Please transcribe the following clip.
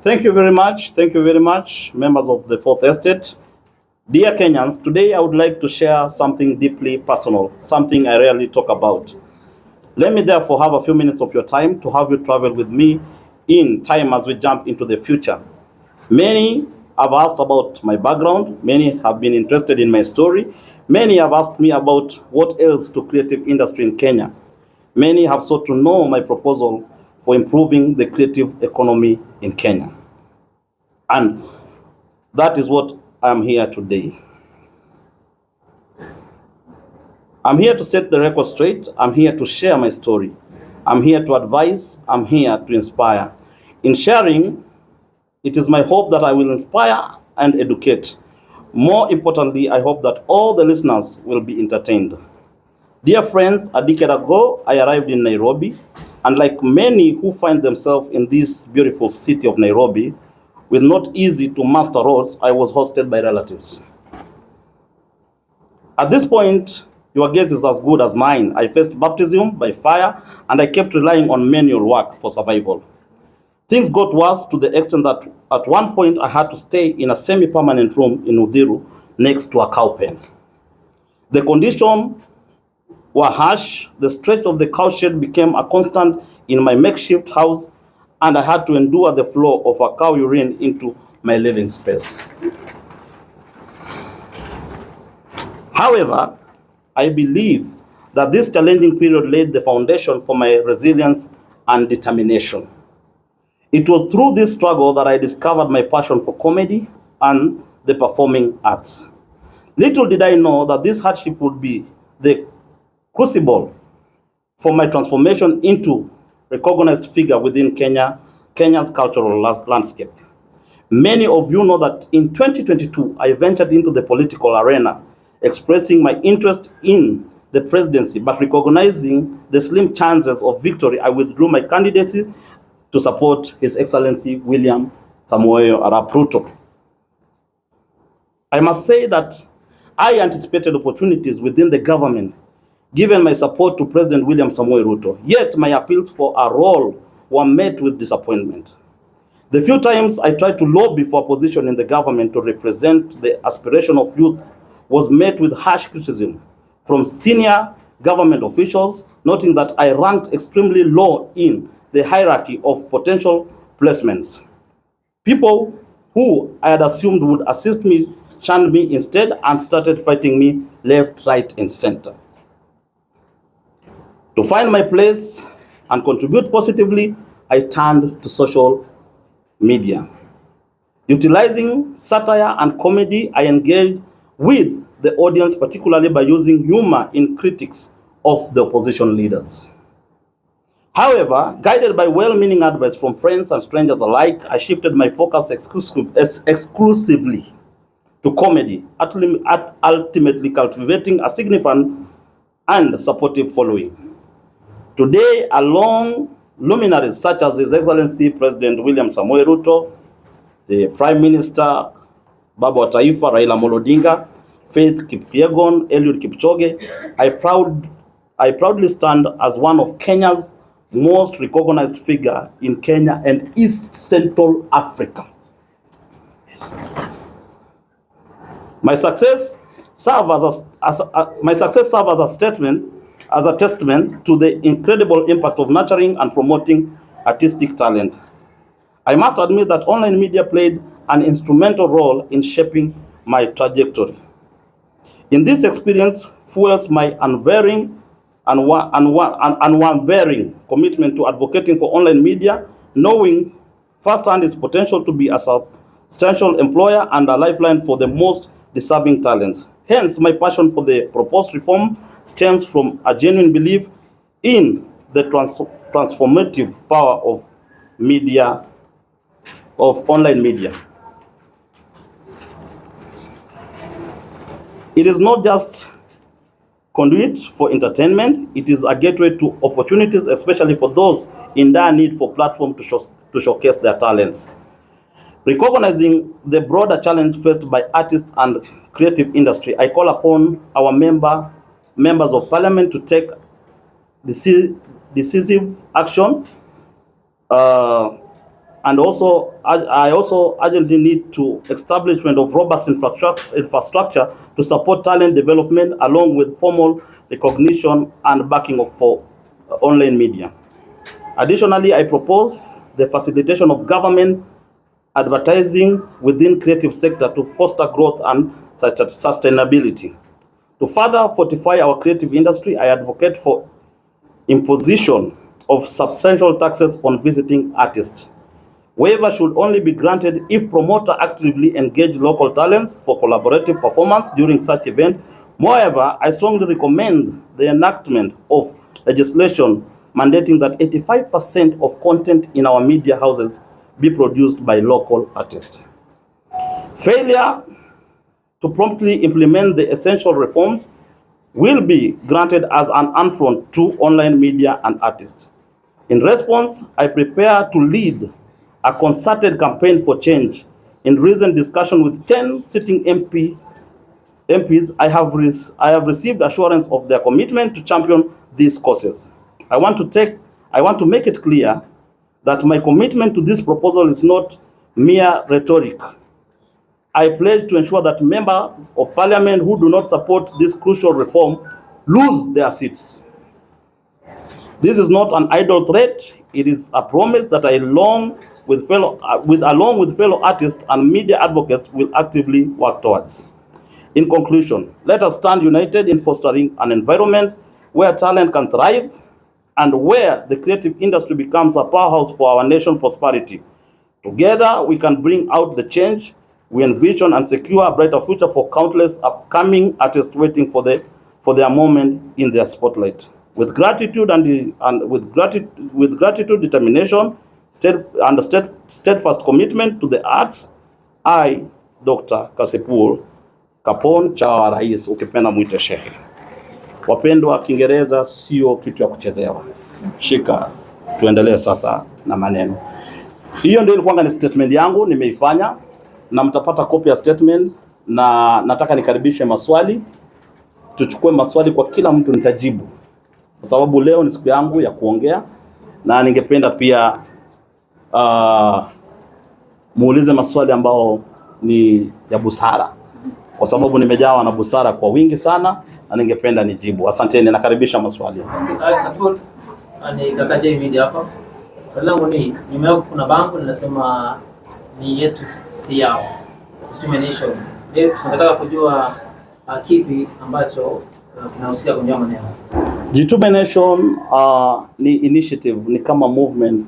Thank you very much. Thank you very much, members of the Fourth Estate. Dear Kenyans, today I would like to share something deeply personal, something I rarely talk about. Let me therefore have a few minutes of your time to have you travel with me in time as we jump into the future. Many have asked about my background. Many have been interested in my story. Many have asked me about what else to creative industry in Kenya. Many have sought to know my proposal for improving the creative economy in Kenya. And that is what I'm here today. I'm here to set the record straight. I'm here to share my story. I'm here to advise. I'm here to inspire. In sharing, it is my hope that I will inspire and educate. More importantly, I hope that all the listeners will be entertained. Dear friends, a decade ago, I arrived in Nairobi, and like many who find themselves in this beautiful city of Nairobi, with not easy to master roads, I was hosted by relatives. At this point, your guess is as good as mine. I faced baptism by fire, and I kept relying on manual work for survival. Things got worse to the extent that at one point I had to stay in a semi-permanent room in Udhiru next to a cow pen. The conditions were harsh. The stretch of the cowshed became a constant in my makeshift house, and I had to endure the flow of a cow urine into my living space. However, I believe that this challenging period laid the foundation for my resilience and determination. It was through this struggle that I discovered my passion for comedy and the performing arts. Little did I know that this hardship would be the crucible for my transformation into a recognized figure within Kenya's cultural landscape. Many of you know that in 2022, I ventured into the political arena, expressing my interest in the presidency, but recognizing the slim chances of victory, I withdrew my candidacy to support His Excellency William Samoei Arap Ruto. I must say that I anticipated opportunities within the government, given my support to President William Samoei Ruto. Yet my appeals for a role were met with disappointment. The few times I tried to lobby for a position in the government to represent the aspiration of youth was met with harsh criticism from senior government officials, noting that I ranked extremely low in the hierarchy of potential placements. People who I had assumed would assist me shunned me instead and started fighting me left, right, and center. To find my place and contribute positively, I turned to social media. Utilizing satire and comedy, I engaged with the audience, particularly by using humor in critiques of the opposition leaders. However, guided by well-meaning advice from friends and strangers alike, I shifted my focus exclusively to comedy, ultimately cultivating a significant and supportive following. Today, along luminaries such as His Excellency President William Samoei Ruto, the Prime Minister Baba wa Taifa Raila Amolo Odinga, Faith Kipyegon, Eliud Kipchoge, I proudly stand as one of Kenya's most recognized figure in Kenya and East Central Africa. My success serves as a testament to the incredible impact of nurturing and promoting artistic talent. I must admit that online media played an instrumental role in shaping my trajectory. In this experience fuels my unwavering commitment to advocating for online media, knowing firsthand its potential to be a substantial employer and a lifeline for the most deserving talents. Hence, my passion for the proposed reform stems from a genuine belief in the transformative power of online media. It is not just conduit for entertainment, it is a gateway to opportunities, especially for those in dire need for platform to showcase their talents. Recognizing the broader challenge faced by artists and creative industry, I call upon our members of parliament to take decisive action And also, I also urgently need to establishment of robust infrastructure to support talent development along with formal recognition and backing for online media. Additionally, I propose the facilitation of government advertising within creative sector to foster growth and sustainability. To further fortify our creative industry, I advocate for imposition of substantial taxes on visiting artists. Waiver should only be granted if promoter actively engage local talents for collaborative performance during such event. Moreover, I strongly recommend the enactment of legislation mandating that 85% of content in our media houses be produced by local artists. Failure to promptly implement the essential reforms will be granted as an affront to online media and artists. In response, I prepare to lead a concerted campaign for change. In recent discussion with 10 sitting MPs, I have received assurance of their commitment to champion these causes. I want to make it clear that my commitment to this proposal is not mere rhetoric. I pledge to ensure that members of parliament who do not support this crucial reform lose their seats. This is not an idle threat. It is a promise that I, along with fellow artists and media advocates, will actively work towards. In conclusion, let us stand united in fostering an environment where talent can thrive and where the creative industry becomes a powerhouse for our nation's prosperity. Together, we can bring out the change we envision and secure a brighter future for countless upcoming artists waiting for their moment in their spotlight. With gratitude determination, steadfast commitment to the arts, I, Dr. Cassypool, Kapon cha rais, ukipenda mwite shehe. Wapendwa, Kiingereza sio kitu ya kuchezewa. Shika, tuendelee sasa na maneno. Hiyo ndio ilikuwa ni statement yangu, nimeifanya na mtapata copy ya statement, na nataka nikaribishe maswali. Tuchukue maswali kwa kila mtu, nitajibu. Kwa sababu leo ni siku yangu ya kuongea, na ningependa pia muulize maswali ambao ni ya busara. Kwa sababu nimejawa na busara kwa wingi sana, na ningependa nijibu. Asanteni, nakaribisha maswali. Cassypool, ni kaka Jamie hapa. Swali langu ni, nimeona kuna bango linasema ni yetu si yao. Determination. Leo tunataka kujua kipi ambacho kinahusika kwenye maneno. Determination ni initiative, ni kama movement